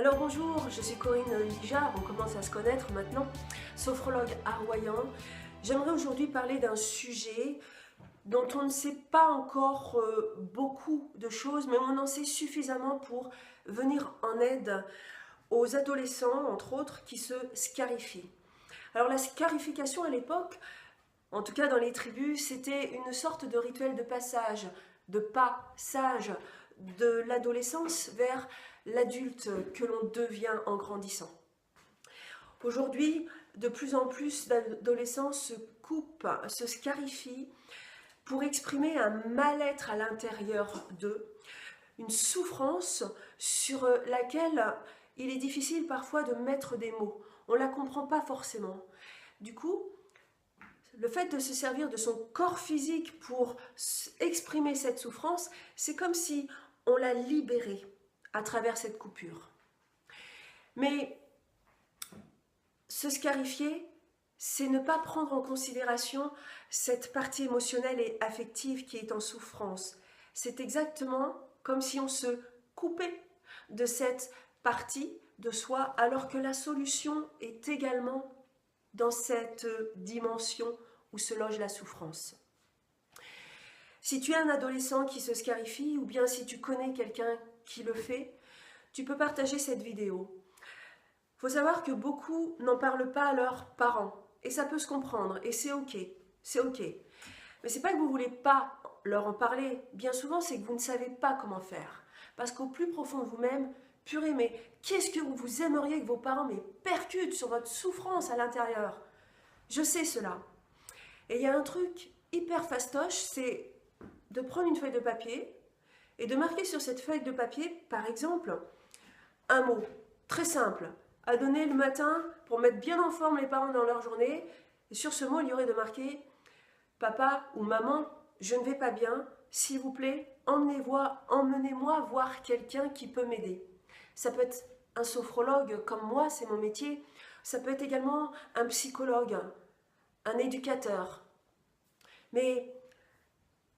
Alors bonjour, je suis Corinne Lijard, on commence à se connaître maintenant, sophrologue hawaïen. J'aimerais aujourd'hui parler d'un sujet dont on ne sait pas encore beaucoup de choses, mais on en sait suffisamment pour venir en aide aux adolescents, entre autres, qui se scarifient. Alors la scarification à l'époque, en tout cas dans les tribus, c'était une sorte de rituel de passage de l'adolescence vers l'adulte que l'on devient en grandissant. Aujourd'hui, de plus en plus d'adolescents se coupent, se scarifient pour exprimer un mal-être à l'intérieur d'eux, une souffrance sur laquelle il est difficile parfois de mettre des mots. On ne la comprend pas forcément. Du coup, le fait de se servir de son corps physique pour exprimer cette souffrance, c'est comme si on la libérait à travers cette coupure. Mais se scarifier, c'est ne pas prendre en considération cette partie émotionnelle et affective qui est en souffrance. C'est exactement comme si on se coupait de cette partie de soi, alors que la solution est également dans cette dimension où se loge la souffrance. Si tu es un adolescent qui se scarifie, ou bien si tu connais quelqu'un qui le fait, tu peux partager cette vidéo. Il faut savoir que beaucoup n'en parlent pas à leurs parents, et ça peut se comprendre, et c'est ok, c'est ok. Mais c'est pas que vous ne voulez pas leur en parler, bien souvent c'est que vous ne savez pas comment faire. Parce qu'au plus profond de vous-même, purée, mais qu'est-ce que vous aimeriez que vos parents percutent sur votre souffrance à l'intérieur? Je sais cela. Et il y a un truc hyper fastoche, c'est de prendre une feuille de papier et de marquer sur cette feuille de papier, par exemple, un mot très simple à donner le matin pour mettre bien en forme les parents dans leur journée. Et sur ce mot, il y aurait de marquer « Papa ou maman, je ne vais pas bien, s'il vous plaît, emmenez-moi voir quelqu'un qui peut m'aider. » Ça peut être un sophrologue comme moi, c'est mon métier. Ça peut être également un psychologue, un éducateur. Mais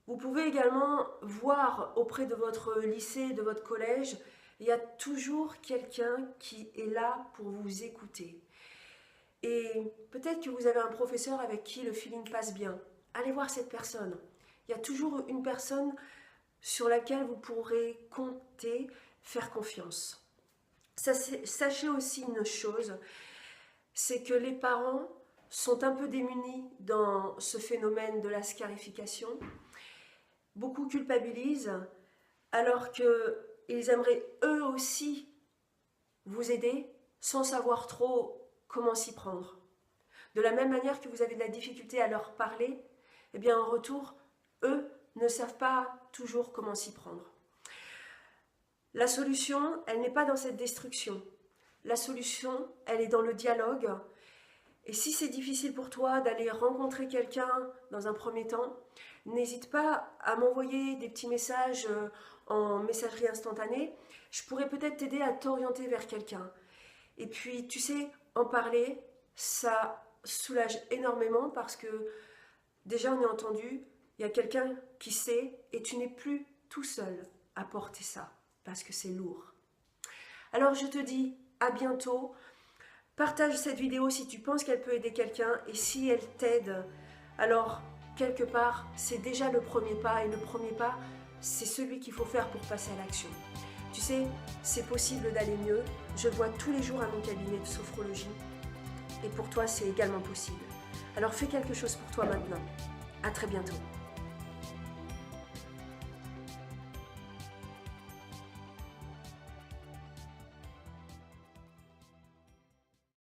vous pouvez également voir auprès de votre lycée, de votre collège, il y a toujours quelqu'un qui est là pour vous écouter. Et peut-être que vous avez un professeur avec qui le feeling passe bien. Allez voir cette personne. Il y a toujours une personne sur laquelle vous pourrez compter, faire confiance. Sachez aussi une chose, c'est que les parents sont un peu démunis dans ce phénomène de la scarification. Beaucoup culpabilisent alors qu'ils aimeraient eux aussi vous aider sans savoir trop comment s'y prendre. De la même manière que vous avez de la difficulté à leur parler, eh bien en retour, eux ne savent pas toujours comment s'y prendre. La solution, elle n'est pas dans cette destruction. La solution, elle est dans le dialogue. Et si c'est difficile pour toi d'aller rencontrer quelqu'un dans un premier temps, n'hésite pas à m'envoyer des petits messages en messagerie instantanée. Je pourrais peut-être t'aider à t'orienter vers quelqu'un. Et puis, tu sais, en parler, ça soulage énormément parce que déjà on est entendu, il y a quelqu'un qui sait et tu n'es plus tout seul à porter ça parce que c'est lourd. Alors je te dis à bientôt. Partage cette vidéo si tu penses qu'elle peut aider quelqu'un et si elle t'aide, alors quelque part c'est déjà le premier pas et le premier pas c'est celui qu'il faut faire pour passer à l'action. Tu sais, c'est possible d'aller mieux, je le vois tous les jours à mon cabinet de sophrologie et pour toi c'est également possible. Alors fais quelque chose pour toi maintenant. À très bientôt.